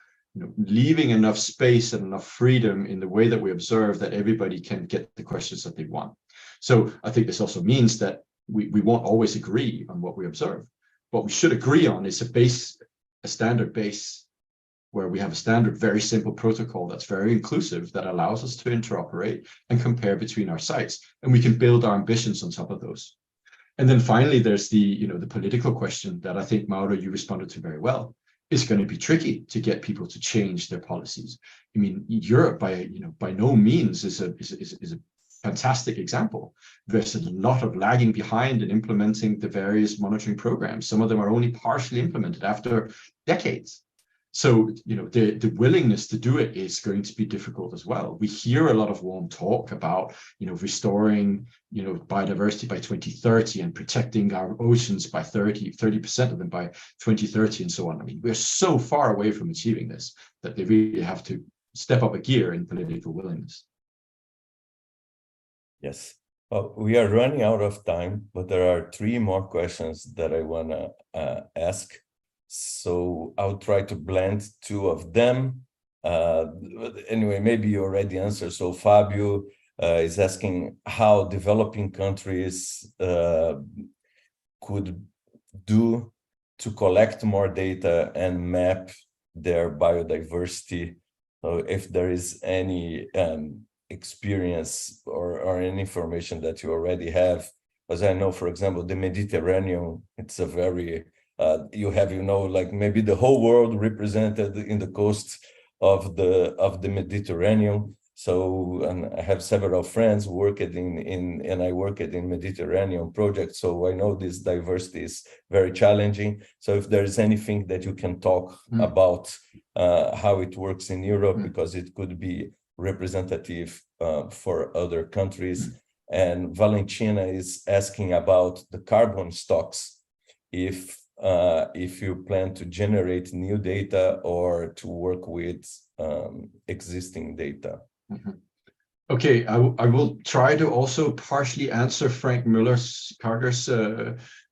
leaving enough space and enough freedom in the way that we observe that everybody can get the questions that they want. So I think this also means that we won't always agree on what we observe. What we should agree on is a standard base, where we have a standard, very simple protocol that's very inclusive, that allows us to interoperate and compare between our sites, and we can build our ambitions on top of those. And then finally, there's the political question that I think, Mauro, you responded to very well. It's going to be tricky to get people to change their policies. I mean, Europe by no means is a fantastic example. There's a lot of lagging behind in implementing the various monitoring programs. Some of them are only partially implemented after decades. So, the willingness to do it is going to be difficult as well. We hear a lot of warm talk about, restoring, biodiversity by 2030 and protecting our oceans by 30% of them by 2030 and so on. I mean, we're so far away from achieving this that they really have to step up a gear in political willingness. Yes. Well, we are running out of time, but there are 3 more questions that I want to ask. So I'll try to blend 2 of them. Anyway, maybe you already answered. So Fabio is asking how developing countries could do to collect more data and map their biodiversity. So if there is any experience or any information that you already have, as I know, for example, the Mediterranean, it's a very, you have, like maybe the whole world represented in the coast of the Mediterranean. So, and I have several friends working and I worked in Mediterranean projects. So I know this diversity is very challenging. So if there is anything that you can talk about how it works in Europe, because it could be representative for other countries. And Valentina is asking about the carbon stocks, if you plan to generate new data or to work with existing data. Okay, I will try to also partially answer Frank Karger's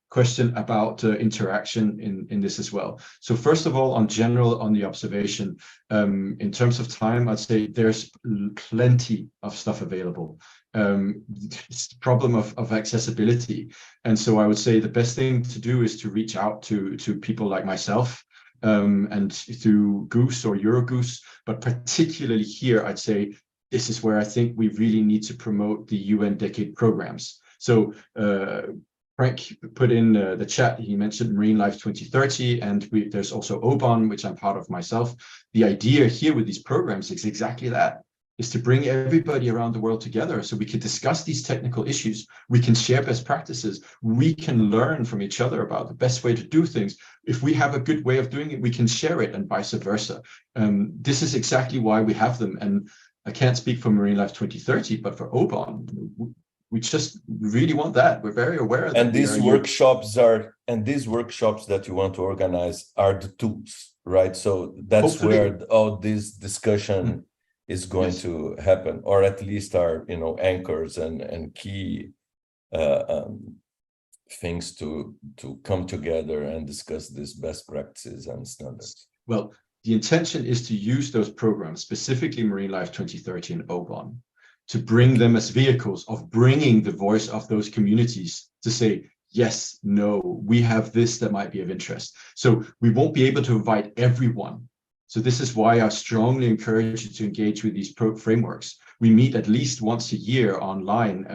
question about interaction in this as well. So first of all, on the observation, in terms of time, I'd say there's plenty of stuff available. It's the problem of accessibility. And so I would say the best thing to do is to reach out to people like myself, and through Goose or Eurogoose, but particularly here, I'd say this is where I think we really need to promote the UN Decade programs. So Frank put in the chat, he mentioned Marine Life 2030, and there's also OBON, which I'm part of myself. The idea here with these programs is exactly that, is to bring everybody around the world together so we can discuss these technical issues. We can share best practices. We can learn from each other about the best way to do things. If we have a good way of doing it, we can share it, and vice versa. This is exactly why we have them. And I can't speak for Marine Life 2030, but for OBON, we just really want that. We're very aware of that. And these workshops that you want to organize are the tools, right? So that's hopefully where all this discussion is going to happen, or at least are, anchors and key things to come together and discuss these best practices and standards. Well, the intention is to use those programs, specifically Marine Life 2030 and OBON, to bring them as vehicles of bringing the voice of those communities to say, yes, no, we have this that might be of interest. So we won't be able to invite everyone. So this is why I strongly encourage you to engage with these frameworks. We meet at least once a year online,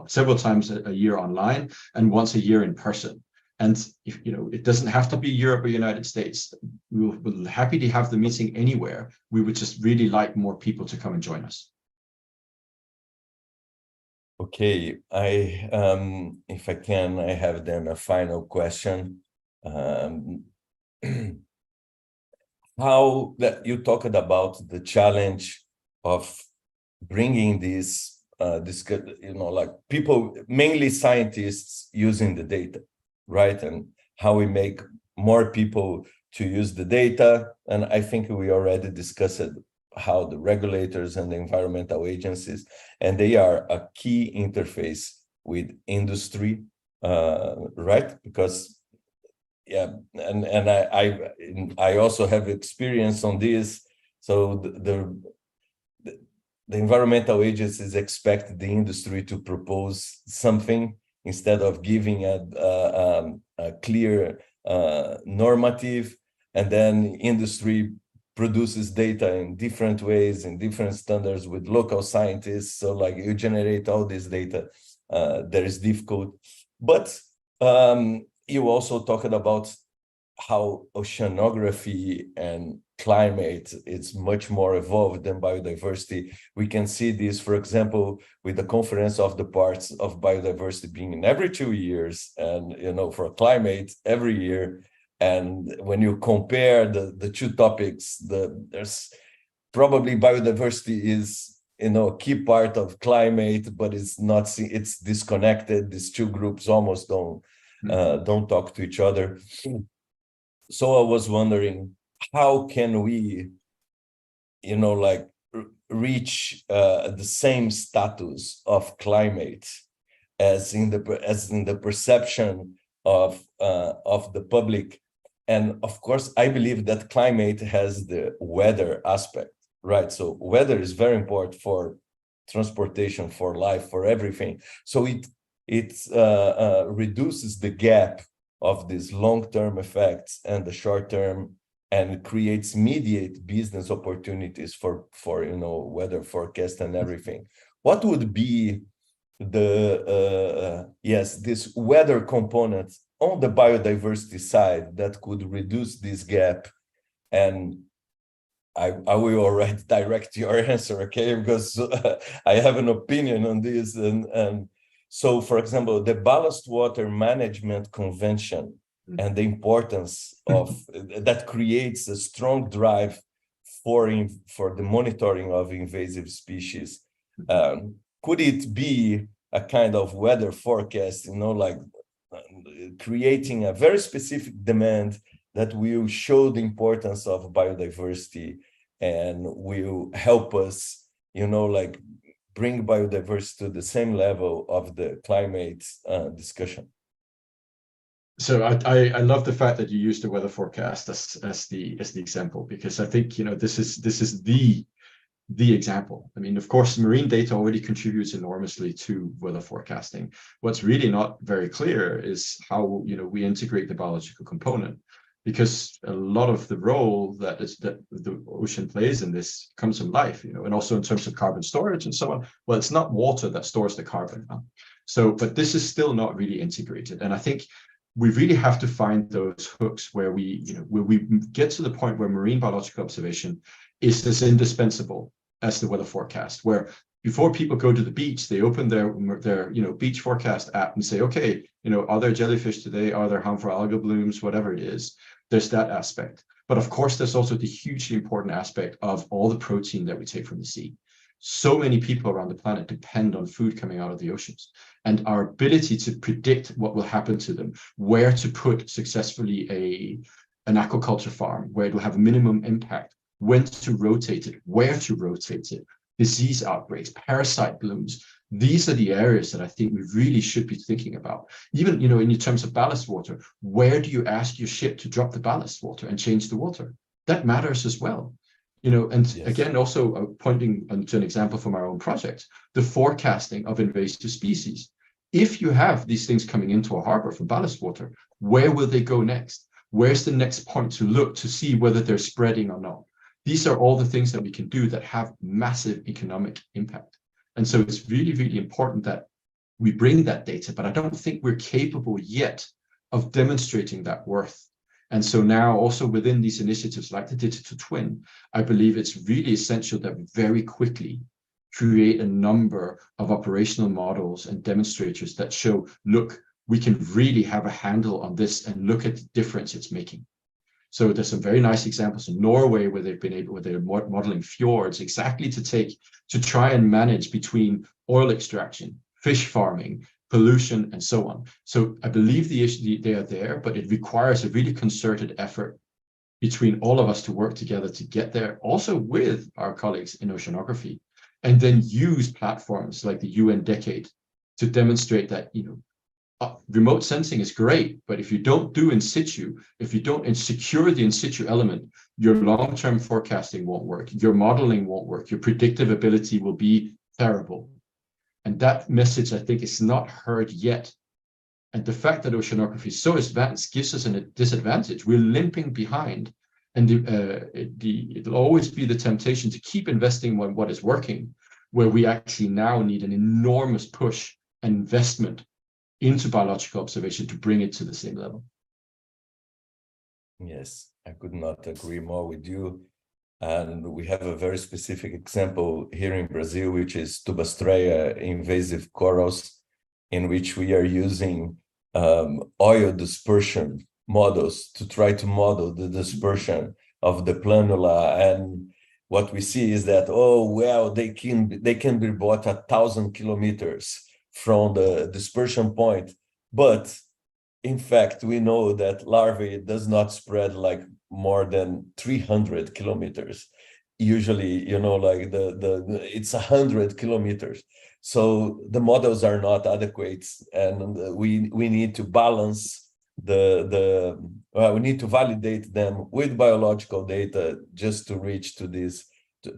several times a year online, and once a year in person. And if it doesn't have to be Europe or United States. We're happy to have the meeting anywhere. We would just really like more people to come and join us. Okay, if I can, I have then a final question. How that you talked about the challenge of bringing these, like people, mainly scientists, using the data, right? And how we make more people to use the data. And I think we already discussed how the regulators and the environmental agencies, and they are a key interface with industry, right? Because and I also have experience on this. So the environmental agencies expect the industry to propose something instead of giving a clear normative, and then industry produces data in different ways, in different standards with local scientists. So like you generate all this data, that is difficult. But you also talked about how oceanography and climate is much more evolved than biodiversity. We can see this, for example, with the Conference of the Parts of Biodiversity being in every 2 years, and for climate every year. And when you compare the two topics, there's probably biodiversity is a key part of climate, but it's not. It's disconnected. These two groups almost don't talk to each other. So I was wondering, how can we, reach the same status of climate as in the perception of the public? And of course, I believe that climate has the weather aspect, right? So weather is very important for transportation, for life, for everything. So it reduces the gap of these long-term effects and the short-term and creates immediate business opportunities for weather forecast and everything. What would be this weather component on the biodiversity side that could reduce this gap? And I will already direct your answer, okay? Because I have an opinion on this. And so, for example, the Ballast Water Management Convention and the importance of that creates a strong drive for the monitoring of invasive species. Could it be a kind of weather forecast, like creating a very specific demand that will show the importance of biodiversity and will help us, like bring biodiversity to the same level of the climate discussion? So I love the fact that you used the weather forecast as the example, because I think this is the example. I mean, of course, marine data already contributes enormously to weather forecasting. What's really not very clear is how we integrate the biological component, because a lot of the role that the ocean plays in this comes from life, and also in terms of carbon storage and so on. Well, it's not water that stores the carbon. But this is still not really integrated, and I think we really have to find those hooks where we get to the point where marine biological observation is as indispensable as the weather forecast, where before people go to the beach, they open their beach forecast app and say, okay, are there jellyfish today? Are there harmful algal blooms? Whatever it is, there's that aspect. But of course, there's also the hugely important aspect of all the protein that we take from the sea. So many people around the planet depend on food coming out of the oceans, and our ability to predict what will happen to them, where to put successfully an aquaculture farm, where it will have minimum impact, when to rotate it, where to rotate it, disease outbreaks, parasite blooms. These are the areas that I think we really should be thinking about. Even, in terms of ballast water, where do you ask your ship to drop the ballast water and change the water? That matters as well. And yes. Again, also pointing to an example from our own project, the forecasting of invasive species. If you have these things coming into a harbor from ballast water, where will they go next? Where's the next point to look to see whether they're spreading or not? These are all the things that we can do that have massive economic impact. And so it's really, really important that we bring that data, but I don't think we're capable yet of demonstrating that worth. And so now also within these initiatives like the digital twin, I believe it's really essential that we very quickly create a number of operational models and demonstrators that show, look, we can really have a handle on this and look at the difference it's making. So there's some very nice examples in Norway where they're modeling fjords exactly to try and manage between oil extraction, fish farming, pollution, and so on. So I believe they are there, but it requires a really concerted effort between all of us to work together to get there, also with our colleagues in oceanography, and then use platforms like the UN Decade to demonstrate that, remote sensing is great, but if you don't do in situ, if you don't secure the in situ element, your long-term forecasting won't work, your modeling won't work, your predictive ability will be terrible. And that message, I think, is not heard yet. And the fact that oceanography is so advanced gives us a disadvantage. We're limping behind. And it'll always be the temptation to keep investing in what is working, where we actually now need an enormous push and investment into biological observation to bring it to the same level. Yes, I could not agree more with you. And we have a very specific example here in Brazil, which is Tubastreia invasive corals, in which we are using oil dispersion models to try to model the dispersion of the planula. And what we see is that, they can be bought 1,000 kilometers from the dispersion point, but in fact, we know that larvae does not spread like more than 300 kilometers. Usually, it's 100 kilometers. So the models are not adequate, and we need to balance we need to validate them with biological data just to reach to this,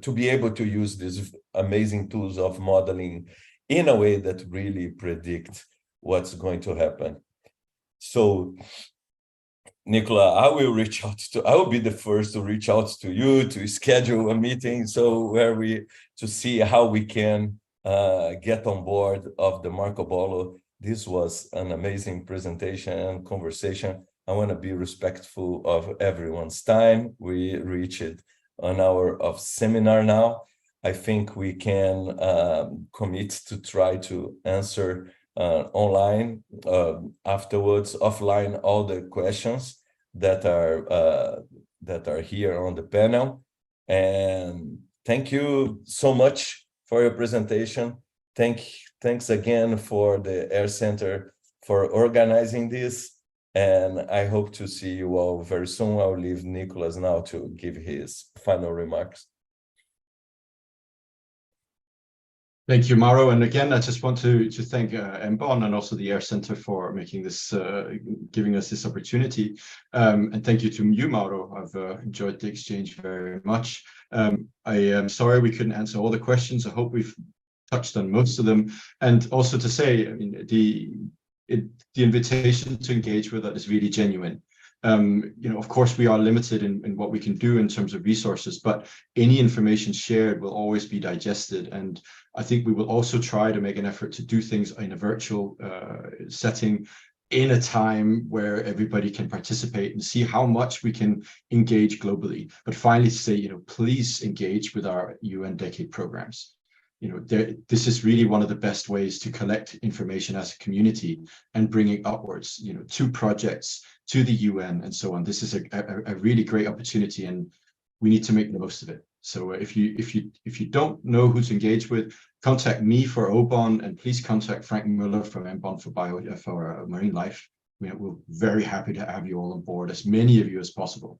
to be able to use these amazing tools of modeling in a way that really predict what's going to happen. So Nicola, I will be the first to reach out to you to schedule a meeting to see how we can get on board of the MARCO-BOLO. This was an amazing presentation and conversation. I want to be respectful of everyone's time. We reached an hour of seminar now. I think we can commit to try to answer online, afterwards, offline, all the questions that are here on the panel. And thank you so much for your presentation. Thanks again for the Air Center for organizing this. And I hope to see you all very soon. I'll leave Nicolas now to give his final remarks. Thank you, Mauro. And again, I just want to thank MBON and also the Air Center for making this, giving us this opportunity. And thank you to you, Mauro. I've enjoyed the exchange very much. I am sorry we couldn't answer all the questions. I hope we've touched on most of them. And also to say, I mean, the invitation to engage with that is really genuine. Of course, we are limited in what we can do in terms of resources, but any information shared will always be digested. And I think we will also try to make an effort to do things in a virtual setting in a time where everybody can participate and see how much we can engage globally. But finally, to say, please engage with our UN Decade programs. This is really one of the best ways to collect information as a community and bring it upwards, to projects, to the UN, and so on. This is a really great opportunity, and we need to make the most of it. So if you don't know who to engage with, contact me for OBON, and please contact Frank Muller from MBON for Marine Life. We're very happy to have you all on board, as many of you as possible.